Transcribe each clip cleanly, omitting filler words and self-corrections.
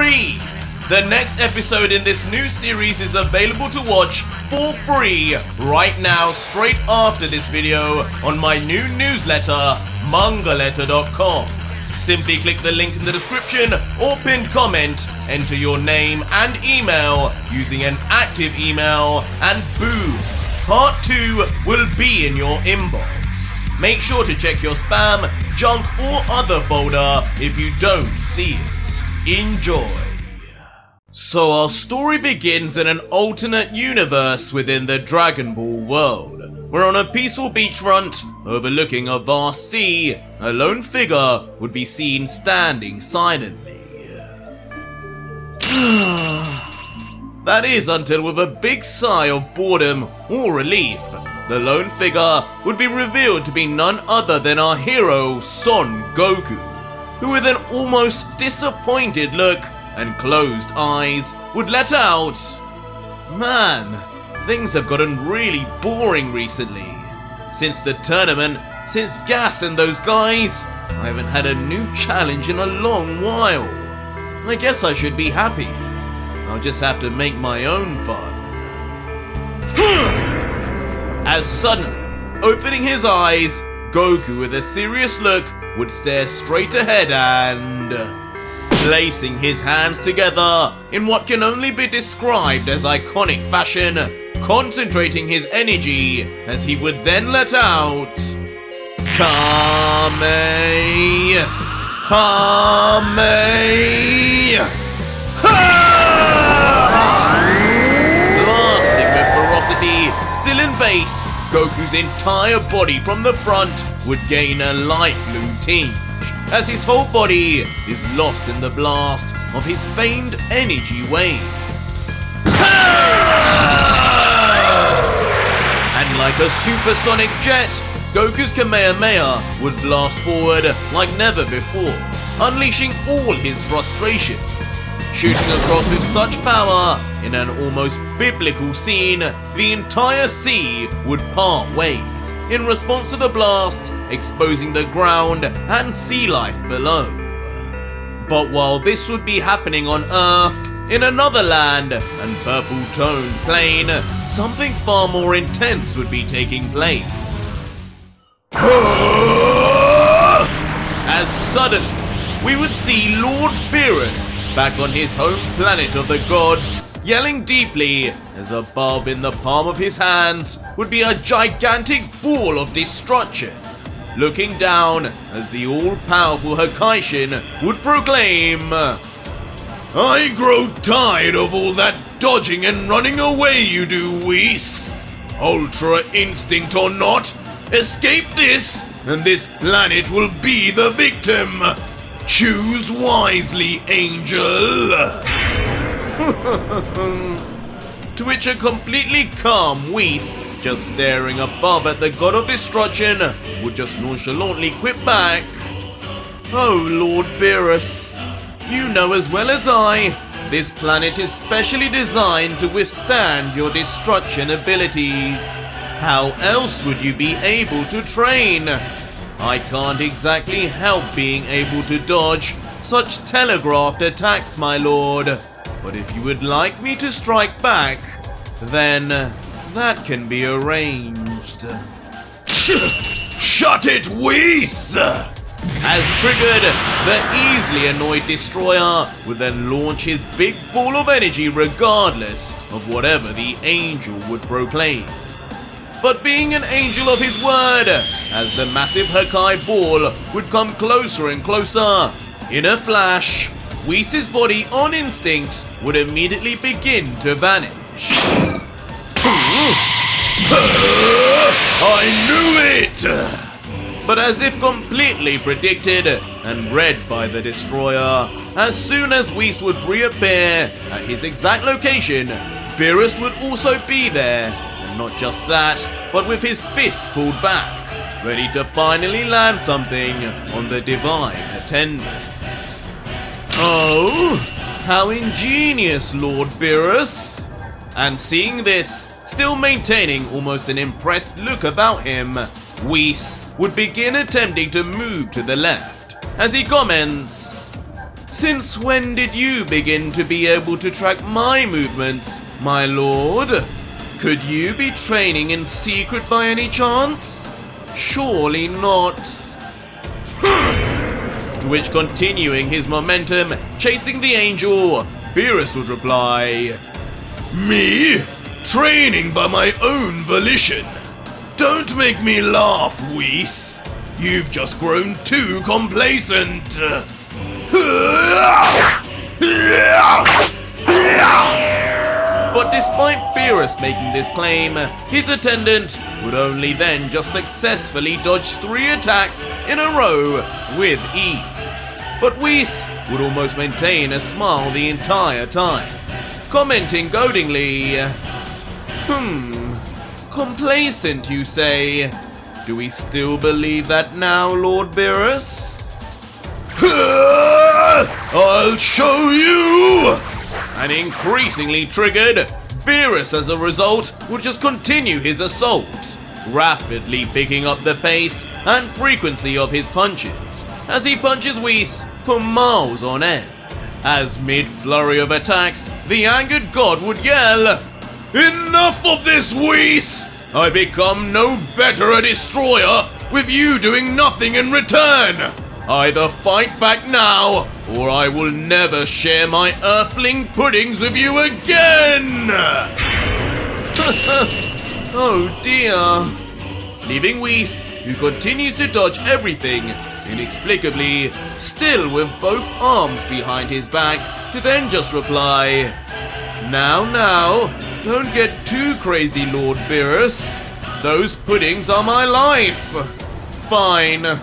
free! The next episode in this new series is available to watch for free right now, straight after this video on my new newsletter, mangaletter.com. Simply click the link in the description or pinned comment, enter your name and email using an active email, and boom, part 2 will be in your inbox. Make sure to check your spam, junk or other folder if you don't see it. Enjoy. So our story begins in an alternate universe within the Dragon Ball world. We're on a peaceful beachfront overlooking a vast sea. A lone figure would be seen standing silently. That is until, with a big sigh of boredom or relief, the lone figure would be revealed to be none other than our hero, Son Goku, who with an almost disappointed look and closed eyes would let out, "Man, things have gotten really boring recently. Since the tournament, since Gas and those guys, I haven't had a new challenge in a long while. I guess I should be happy. I'll just have to make my own fun." As suddenly, opening his eyes, Goku with a serious look would stare straight ahead and, placing his hands together in what can only be described as iconic fashion, concentrating his energy as he would then let out, "Kame! Kame! Blasting with ferocity, still in base, Goku's entire body from the front would gain a light blue tinge, as his whole body is lost in the blast of his famed energy wave. And like a supersonic jet, Goku's Kamehameha would blast forward like never before, unleashing all his frustration. Shooting across with such power, in an almost biblical scene, the entire sea would part ways in response to the blast, exposing the ground and sea life below. But while this would be happening on Earth, in another land and purple-toned plane, something far more intense would be taking place. As suddenly, we would see Lord Beerus back on his home planet of the gods, yelling deeply as above in the palm of his hands would be a gigantic ball of destruction. Looking down as the all-powerful Hakaishin would proclaim, "I grow tired of all that dodging and running away you do, Whis. Ultra instinct or not, escape this and this planet will be the victim. Choose wisely, Angel." To which a completely calm Whis, just staring above at the god of destruction, would just nonchalantly quip back, "Oh, Lord Beerus, you know as well as I, this planet is specially designed to withstand your destruction abilities. How else would you be able to train? I can't exactly help being able to dodge such telegraphed attacks, my lord. But if you would like me to strike back, then that can be arranged." "Shut it, Whis!" As triggered, the easily annoyed destroyer would then launch his big ball of energy regardless of whatever the angel would proclaim. But being an angel of his word, as the massive Hakai ball would come closer and closer, in a flash, Whis' body on instinct would immediately begin to vanish. "I knew it!" But as if completely predicted and read by the destroyer, as soon as Whis would reappear at his exact location, Beerus would also be there. Not just that, but with his fist pulled back, ready to finally land something on the divine attendant. "Oh, how ingenious, Lord Beerus!" And seeing this, still maintaining almost an impressed look about him, Whis would begin attempting to move to the left, as he comments, Since when did you begin to be able to track my movements, my lord? Could you be training in secret by any chance? Surely not. To which, continuing his momentum, chasing the angel, Beerus would reply, "Me? Training by my own volition? Don't make me laugh, Whis. You've just grown too complacent." But despite Beerus making this claim, his attendant would only then just successfully dodge 3 attacks in a row with ease. But Whis would almost maintain a smile the entire time, commenting goadingly, complacent you say? Do we still believe that now, Lord Beerus? I'll show you! And increasingly triggered, Beerus as a result would just continue his assault, rapidly picking up the pace and frequency of his punches, as he punches Whis for miles on end. As mid-flurry of attacks, the angered god would yell, "Enough of this, Whis! I become no better a destroyer with you doing nothing in return! Either fight back now, or I will never share my earthling puddings with you again!" Oh dear. Leaving Whis, who continues to dodge everything, inexplicably, still with both arms behind his back, to then just reply, Now, don't get too crazy, Lord Beerus. Those puddings are my life. Fine.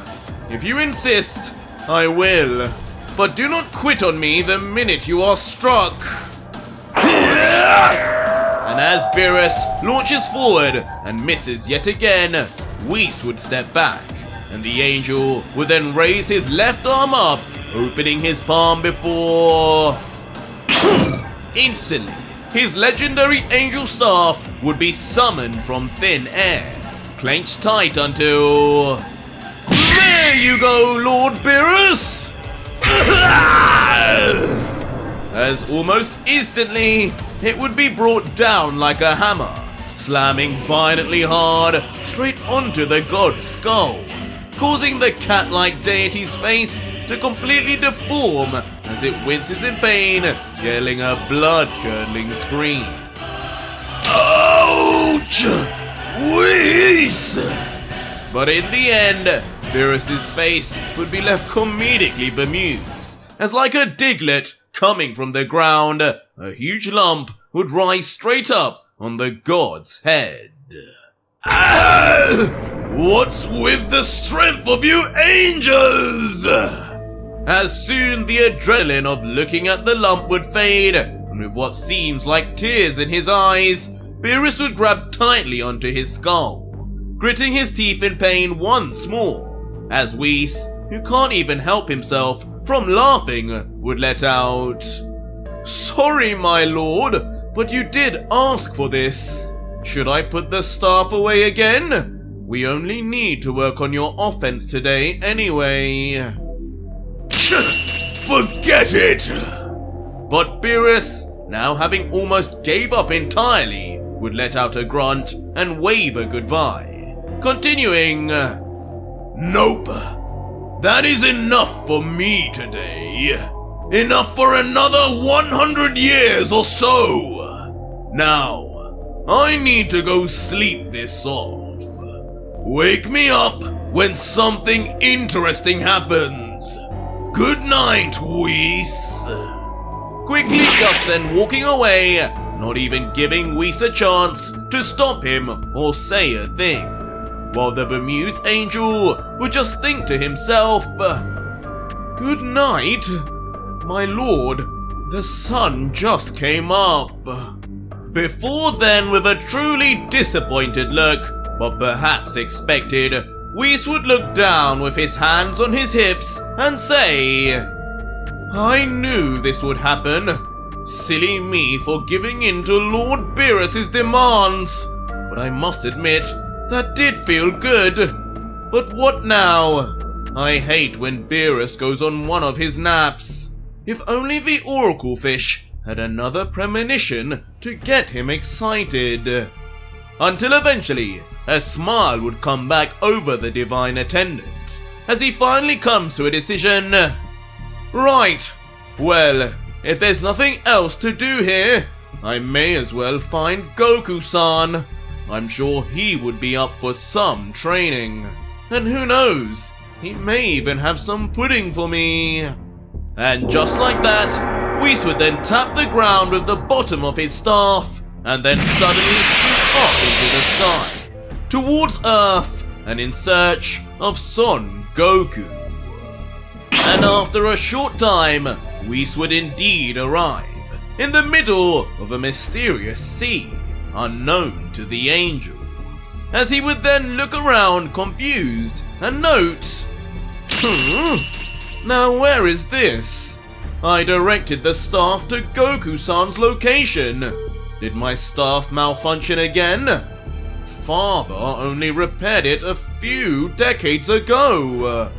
If you insist, I will. But do not quit on me the minute you are struck. And as Beerus launches forward and misses yet again, Whis would step back, and the angel would then raise his left arm up, opening his palm before... Instantly, his legendary angel staff would be summoned from thin air, clenched tight until... There you go, Lord Beerus! As almost instantly, it would be brought down like a hammer, slamming violently hard straight onto the god's skull, causing the cat-like deity's face to completely deform as it winces in pain, yelling a blood-curdling scream. Ouch! Whis! But in the end, Beerus's face would be left comedically bemused, as like a diglet coming from the ground, a huge lump would rise straight up on the god's head. What's with the strength of you angels? As soon the adrenaline of looking at the lump would fade, and with what seems like tears in his eyes, Beerus would grab tightly onto his skull, gritting his teeth in pain once more, as Whis, who can't even help himself from laughing, would let out, Sorry, my lord, but you did ask for this. Should I put the staff away again? We only need to work on your offense today anyway. Forget it! But Beerus, now having almost gave up entirely, would let out a grunt and wave a goodbye, continuing, Nope. That is enough for me today. Enough for another 100 years or so. Now, I need to go sleep this off. Wake me up when something interesting happens. Good night, Whis. Quickly just then walking away, not even giving Whis a chance to stop him or say a thing, while the bemused angel would just think to himself, Good night, my lord, the sun just came up. Before then, with a truly disappointed look, but perhaps expected, Whis would look down with his hands on his hips and say, I knew this would happen. Silly me for giving in to Lord Beerus's demands. But I must admit, that did feel good. But what now? I hate when Beerus goes on one of his naps. if only the oracle fish had another premonition to get him excited. Until eventually, a smile would come back over the divine attendant as he finally comes to a decision. Right, well, if there's nothing else to do here, I may as well find Goku-san. I'm sure he would be up for some training. And who knows, he may even have some pudding for me. And just like that, Whis would then tap the ground with the bottom of his staff and then suddenly shoot up into the sky, towards Earth and in search of Son Goku. And after a short time, Whis would indeed arrive in the middle of a mysterious sea unknown to the angel, as he would then look around confused and note, now where is this? I directed the staff to Goku-san's location. Did my staff malfunction again? Father only repaired it a few decades ago.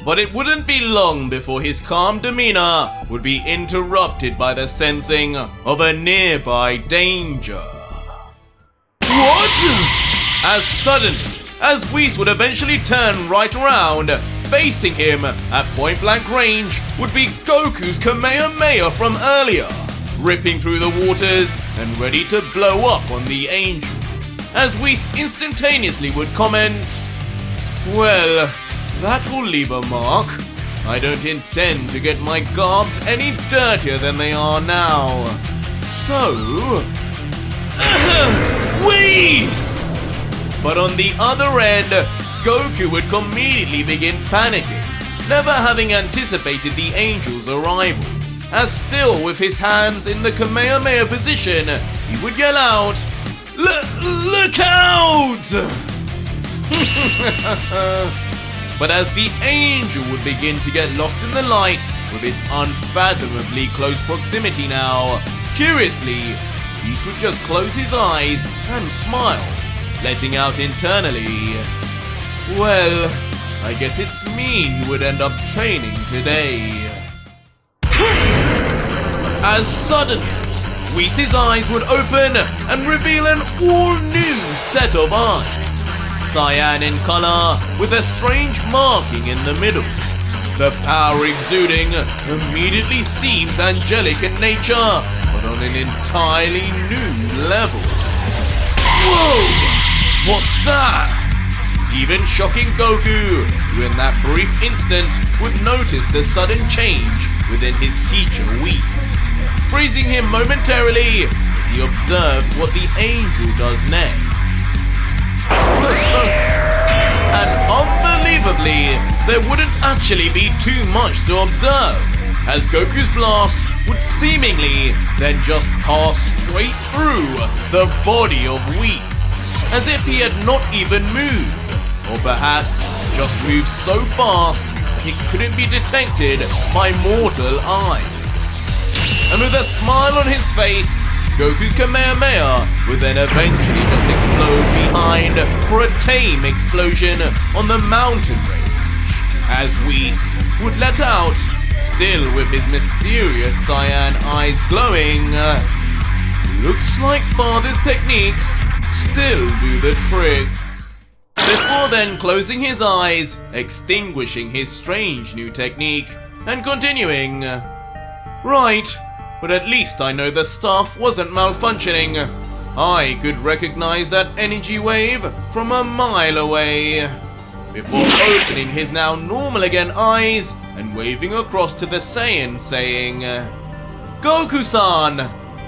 But it wouldn't be long before his calm demeanor would be interrupted by the sensing of a nearby danger. What? As suddenly as Whis would eventually turn right around, facing him at point-blank range would be Goku's Kamehameha from earlier, ripping through the waters and ready to blow up on the angel, as Whis instantaneously would comment, well, that will leave a mark. I don't intend to get my garbs any dirtier than they are now. So... Whis! But on the other end, Goku would immediately begin panicking, never having anticipated the angel's arrival, as still with his hands in the Kamehameha position, he would yell out, Look out! But as the angel would begin to get lost in the light with his unfathomably close proximity now, curiously, Whis would just close his eyes and smile, letting out internally, well, I guess it's me who would end up training today. As suddenly, Whis' eyes would open and reveal an all-new set of eyes. Saiyan in color with a strange marking in the middle. The power exuding immediately seems angelic in nature, but on an entirely new level. Whoa! What's that? Even shocking Goku, who in that brief instant would notice the sudden change within his teacher Whis, freezing him momentarily as he observes what the angel does next. And unbelievably, there wouldn't actually be too much to observe, as Goku's blast would seemingly then just pass straight through the body of Whis, as if he had not even moved, or perhaps just moved so fast that it couldn't be detected by mortal eyes. And with a smile on his face, Goku's Kamehameha would then eventually just explode behind for a tame explosion on the mountain range, as Whis would let out, still with his mysterious cyan eyes glowing, looks like Father's techniques still do the trick. Before then closing his eyes, extinguishing his strange new technique, and continuing, right, but at least I know the staff wasn't malfunctioning. I could recognize that energy wave from a mile away. Before opening his now normal again eyes and waving across to the Saiyan saying, Goku-san,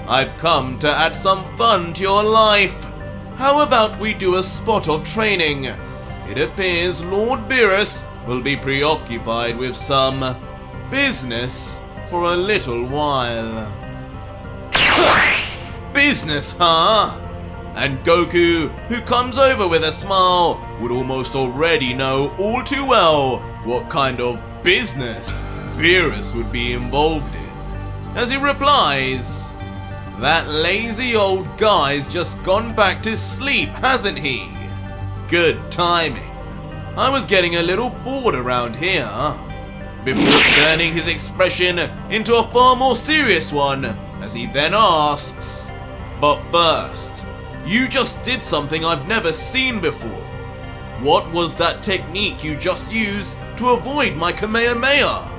I've come to add some fun to your life. How about we do a spot of training? It appears Lord Beerus will be preoccupied with some business for a little while. Business, huh? And Goku, who comes over with a smile, would almost already know all too well what kind of business Beerus would be involved in, as he replies, that lazy old guy's just gone back to sleep, hasn't he? Good timing. I was getting a little bored around here. before turning his expression into a far more serious one as he then asks, "But first, you just did something I've never seen before. What was that technique you just used to avoid my Kamehameha?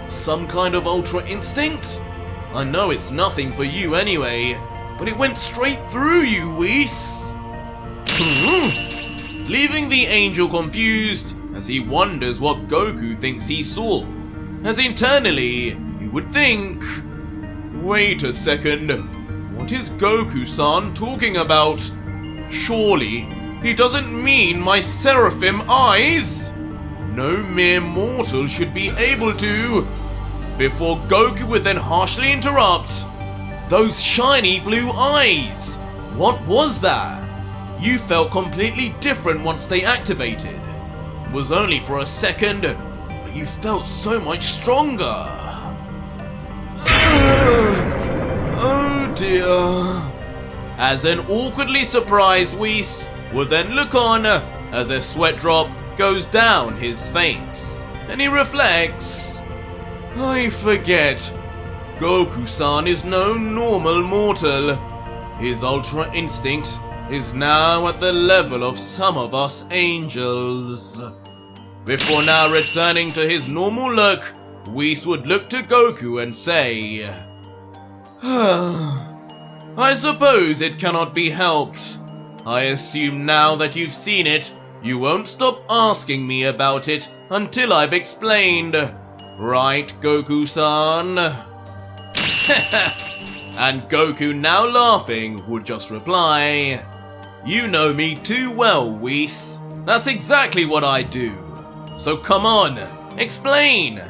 Some kind of ultra instinct? I know it's nothing for you anyway, but it went straight through you, Whis." Leaving the angel confused as he wonders what Goku thinks he saw, as internally he would think, "Wait a second, what is Goku-san talking about? Surely he doesn't mean my seraphim eyes? No mere mortal should be able to..." Before Goku would then harshly interrupt, "Those shiny blue eyes! What was that? You felt completely different once they activated. It was only for a second, but you felt so much stronger." Oh dear. As an awkwardly surprised Whis would then look on as a sweat drop goes down his face, and he reflects, "I forget. Goku-san is no normal mortal. His ultra instinct is now at the level of some of us angels." Before now returning to his normal look, Whis would look to Goku and say, "I suppose it cannot be helped. I assume now that you've seen it, you won't stop asking me about it until I've explained. Right, Goku-san?" And Goku, now laughing, would just reply, "You know me too well, Whis. That's exactly what I do. So come on, explain.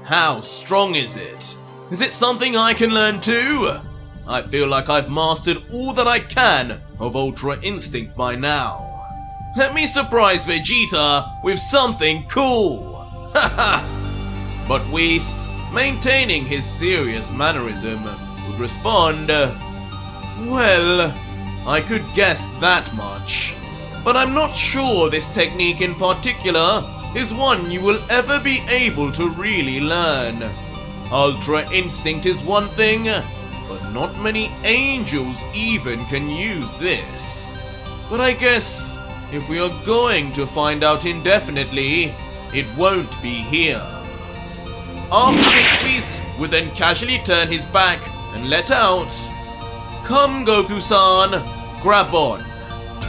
How strong is it? Is it something I can learn too? I feel like I've mastered all that I can of Ultra Instinct by now. Let me surprise Vegeta with something cool." But Whis, maintaining his serious mannerism, would respond, "Well, I could guess that much, but I'm not sure this technique in particular is one you will ever be able to really learn. Ultra Instinct is one thing, but not many angels even can use this. But I guess if we are going to find out indefinitely, it won't be here." After which Whis would then casually turn his back and let out, "Come, Goku-san, grab on.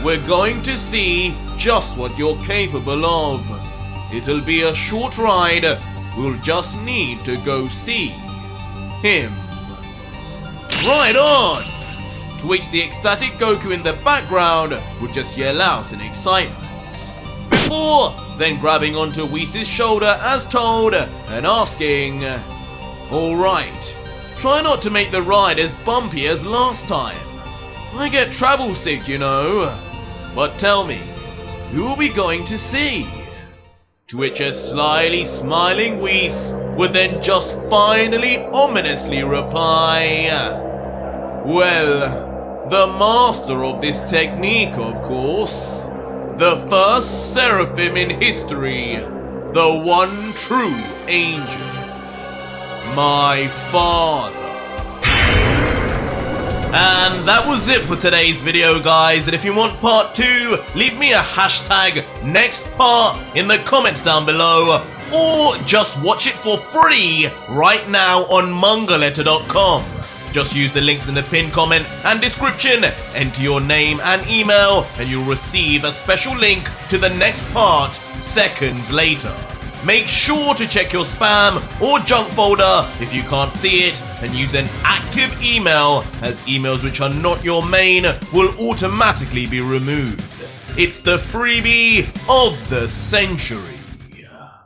We're going to see just what you're capable of. It'll be a short ride, we'll just need to go see him." "Right on!" To which the ecstatic Goku in the background would just yell out in excitement, before then grabbing onto Whis' shoulder as told and asking, "Alright, try not to make the ride as bumpy as last time. I get travel sick, you know. But tell me, who are we going to see?" To which a slyly smiling Whis would then just finally ominously reply, "Well, the master of this technique, of course. The first seraphim in history. The one true angel. My father." And that was it for today's video, guys. And if you want part 2, leave me a hashtag next part in the comments down below, or just watch it for free right now on mangaletter.com. Just use the links in the pinned comment and description, enter your name and email, and you'll receive a special link to the next part seconds later. Make sure to check your spam or junk folder if you can't see it, and use an active email, as emails which are not your main will automatically be removed. It's the freebie of the century.